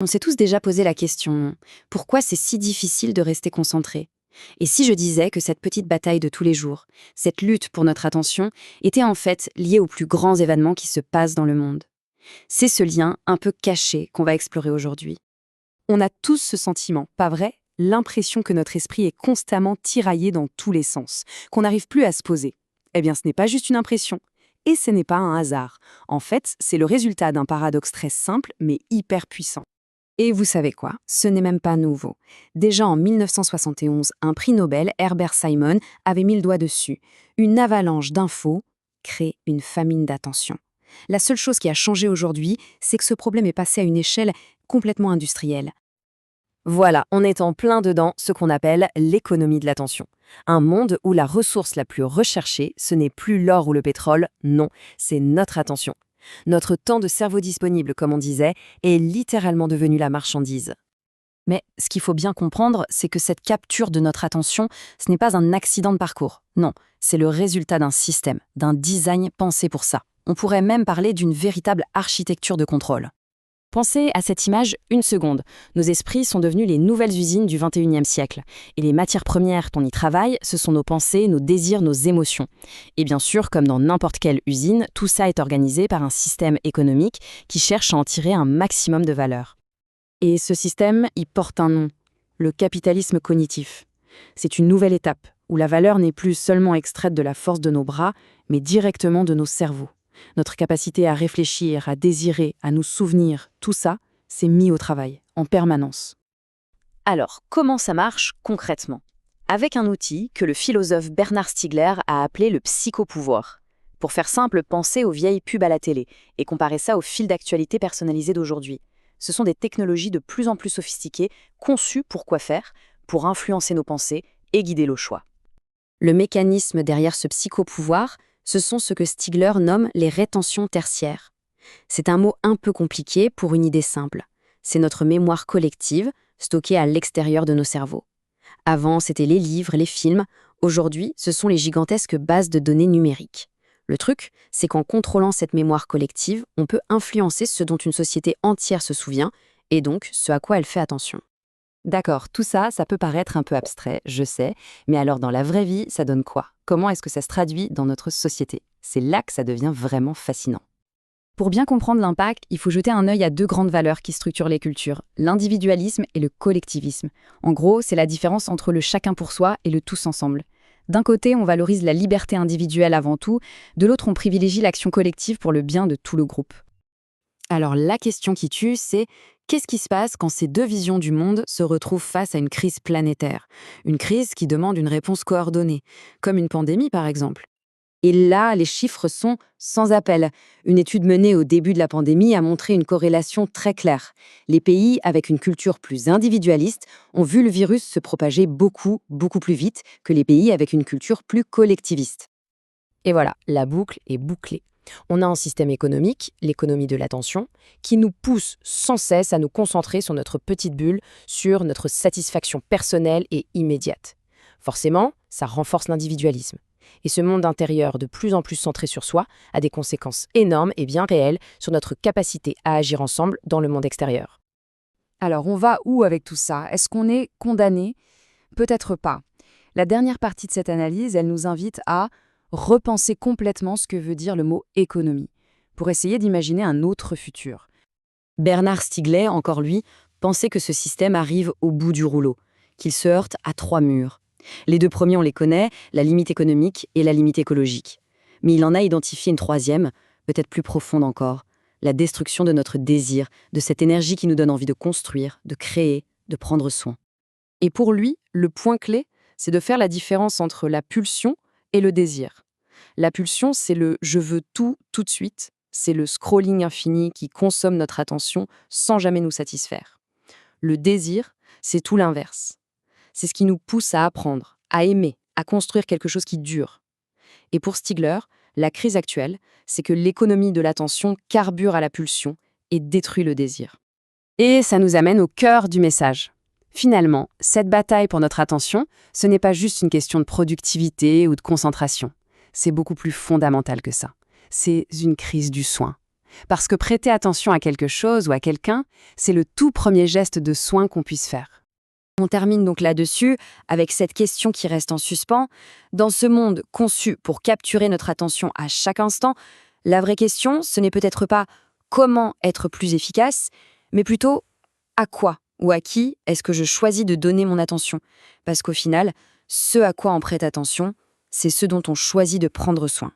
On s'est tous déjà posé la question, pourquoi c'est si difficile de rester concentré? Et si je disais que cette petite bataille de tous les jours, cette lutte pour notre attention, était en fait liée aux plus grands événements qui se passent dans le monde? C'est ce lien un peu caché qu'on va explorer aujourd'hui. On a tous ce sentiment, pas vrai? L'impression que notre esprit est constamment tiraillé dans tous les sens, qu'on n'arrive plus à se poser. Eh bien, ce n'est pas juste une impression. Et ce n'est pas un hasard. En fait, c'est le résultat d'un paradoxe très simple, mais hyper puissant. Et vous savez quoi? Ce n'est même pas nouveau. Déjà en 1971, un prix Nobel, Herbert Simon, avait mis le doigt dessus. Une avalanche d'infos crée une famine d'attention. La seule chose qui a changé aujourd'hui, c'est que ce problème est passé à une échelle complètement industrielle. Voilà, on est en plein dedans ce qu'on appelle l'économie de l'attention. Un monde où la ressource la plus recherchée, ce n'est plus l'or ou le pétrole, non, c'est notre attention. Notre temps de cerveau disponible, comme on disait, est littéralement devenu la marchandise. Mais ce qu'il faut bien comprendre, c'est que cette capture de notre attention, ce n'est pas un accident de parcours. Non, c'est le résultat d'un système, d'un design pensé pour ça. On pourrait même parler d'une véritable architecture de contrôle. Pensez à cette image une seconde. Nos esprits sont devenus les nouvelles usines du 21e siècle. Et les matières premières qu'on y travaille, ce sont nos pensées, nos désirs, nos émotions. Et bien sûr, comme dans n'importe quelle usine, tout ça est organisé par un système économique qui cherche à en tirer un maximum de valeur. Et ce système, il porte un nom, le capitalisme cognitif. C'est une nouvelle étape, où la valeur n'est plus seulement extraite de la force de nos bras, mais directement de nos cerveaux. Notre capacité à réfléchir, à désirer, à nous souvenir, tout ça, c'est mis au travail, en permanence. Alors, comment ça marche concrètement? Avec un outil que le philosophe Bernard Stiegler a appelé le psychopouvoir. Pour faire simple, pensez aux vieilles pubs à la télé et comparez ça au fil d'actualité personnalisé d'aujourd'hui. Ce sont des technologies de plus en plus sophistiquées, conçues pour quoi faire? Pour influencer nos pensées et guider nos choix. Le mécanisme derrière ce psychopouvoir, ce sont ce que Stiegler nomme les rétentions tertiaires. C'est un mot un peu compliqué pour une idée simple. C'est notre mémoire collective, stockée à l'extérieur de nos cerveaux. Avant, c'était les livres, les films. Aujourd'hui, ce sont les gigantesques bases de données numériques. Le truc, c'est qu'en contrôlant cette mémoire collective, on peut influencer ce dont une société entière se souvient, et donc ce à quoi elle fait attention. D'accord, tout ça, ça peut paraître un peu abstrait, je sais, mais alors dans la vraie vie, ça donne quoi? Comment est-ce que ça se traduit dans notre société? C'est là que ça devient vraiment fascinant. Pour bien comprendre l'impact, il faut jeter un œil à deux grandes valeurs qui structurent les cultures, l'individualisme et le collectivisme. En gros, c'est la différence entre le chacun pour soi et le tous ensemble. D'un côté, on valorise la liberté individuelle avant tout, de l'autre, on privilégie l'action collective pour le bien de tout le groupe. Alors la question qui tue, c'est qu'est-ce qui se passe quand ces deux visions du monde se retrouvent face à une crise planétaire? Une crise qui demande une réponse coordonnée, comme une pandémie par exemple. Et là, les chiffres sont sans appel. Une étude menée au début de la pandémie a montré une corrélation très claire. Les pays avec une culture plus individualiste ont vu le virus se propager beaucoup, beaucoup plus vite que les pays avec une culture plus collectiviste. Et voilà, la boucle est bouclée. On a un système économique, l'économie de l'attention, qui nous pousse sans cesse à nous concentrer sur notre petite bulle, sur notre satisfaction personnelle et immédiate. Forcément, ça renforce l'individualisme. Et ce monde intérieur de plus en plus centré sur soi a des conséquences énormes et bien réelles sur notre capacité à agir ensemble dans le monde extérieur. Alors on va où avec tout ça? Est-ce qu'on est condamné? Peut-être pas. La dernière partie de cette analyse, elle nous invite à repenser complètement ce que veut dire le mot économie, pour essayer d'imaginer un autre futur. Bernard Stiegler, encore lui, pensait que ce système arrive au bout du rouleau, qu'il se heurte à trois murs. Les deux premiers, on les connaît, la limite économique et la limite écologique. Mais il en a identifié une troisième, peut-être plus profonde encore, la destruction de notre désir, de cette énergie qui nous donne envie de construire, de créer, de prendre soin. Et pour lui, le point clé, c'est de faire la différence entre la pulsion et le désir. La pulsion, c'est le « je veux tout de suite », c'est le scrolling infini qui consomme notre attention sans jamais nous satisfaire. Le désir, c'est tout l'inverse. C'est ce qui nous pousse à apprendre, à aimer, à construire quelque chose qui dure. Et pour Stiegler, la crise actuelle, c'est que l'économie de l'attention carbure à la pulsion et détruit le désir. Et ça nous amène au cœur du message. Finalement, cette bataille pour notre attention, ce n'est pas juste une question de productivité ou de concentration. C'est beaucoup plus fondamental que ça. C'est une crise du soin. Parce que prêter attention à quelque chose ou à quelqu'un, c'est le tout premier geste de soin qu'on puisse faire. On termine donc là-dessus avec cette question qui reste en suspens. Dans ce monde conçu pour capturer notre attention à chaque instant, la vraie question, ce n'est peut-être pas comment être plus efficace, mais plutôt à quoi ou à qui est-ce que je choisis de donner mon attention. Parce qu'au final, ce à quoi on prête attention, c'est ce dont on choisit de prendre soin.